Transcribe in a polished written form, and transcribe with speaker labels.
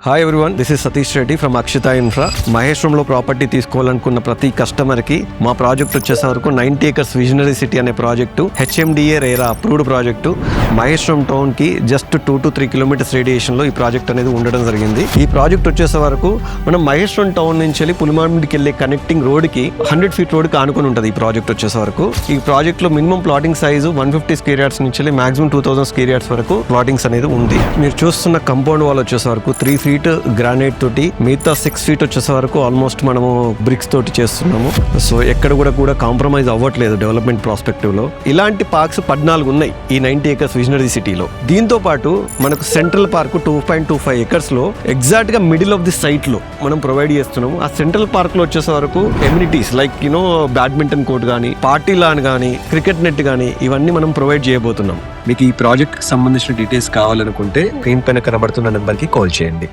Speaker 1: Hi everyone, this is Satish Reddy from Akshita infra. మహేశ్వరంలో property తీసుకోవాలనుకున్న ప్రతి కస్టమర్కి మా ప్రాజెక్ట్ వచ్చేసే వరకు 90 acres విజనరీ సిటీ అనే project HMDA RERA approved project. Maheshwaram టౌన్కి జస్ట్ 2 to 3 kilometers రేడియేషన్లో ఈ ప్రాజెక్ట్ అనేది ఉండడం జరిగింది. ఈ ప్రాజెక్ట్ వచ్చేసే వరకు మనం మహేశ్వరం టౌన్ నుంచి వెళ్ళి పులిమామిడికి వెళ్ళే కనెక్టింగ్ రోడ్కి 100 feet రోడ్కి ఆనుకొని ఉంటుంది. ఈ ప్రాజెక్ట్ వచ్చేసే వరకు ఈ ప్రాజెక్ట్లో minimum plotting size 150 square yards నుంచి వెళ్ళి మాక్సిమం 2000 square yards వరకు ప్లాటింగ్స్ అనేది ఉంది. మీరు చూస్తున్న కంపౌండ్ వాల్ వచ్చేసే వరకు 3 feet గ్రానైట్ తోటి, మిగతా 6 feet వచ్చేసే వరకు ఆల్మోస్ట్ మనము బ్రిక్స్ తోటి చేస్తున్నాము. సో ఎక్కడ కూడా కాంప్రమైజ్ అవ్వట్లేదు డెవలప్మెంట్ ప్రాస్పెక్టివ్ లో. ఇలాంటి పార్క్స్ 14 ఉన్నాయి ఈ 90 acres విజనరీ సిటీలో. దీంతో పాటు మనకు సెంట్రల్ పార్క్ 2.25 acres లో ఎగ్జాక్ట్ గా మిడిల్ ఆఫ్ ది సైట్ లో మనం ప్రొవైడ్ చేస్తున్నాము. ఆ సెంట్రల్ పార్క్ లో వచ్చేసే వరకు ఎమ్యూనిటీస్ లైక్ బ్యాడ్మింటన్ కోర్ట్ కానీ, పార్టీ లాన్ కానీ, క్రికెట్ నెట్ కానీ ఇవన్నీ మనం ప్రొవైడ్ చేయబోతున్నాం.
Speaker 2: మీకు ఈ ప్రాజెక్ట్ కి సంబంధించిన డీటెయిల్స్ కావాలనుకుంటే స్క్రీన్ పైన కనబడుతున్న నెంబర్ కి కాల్ చేయండి.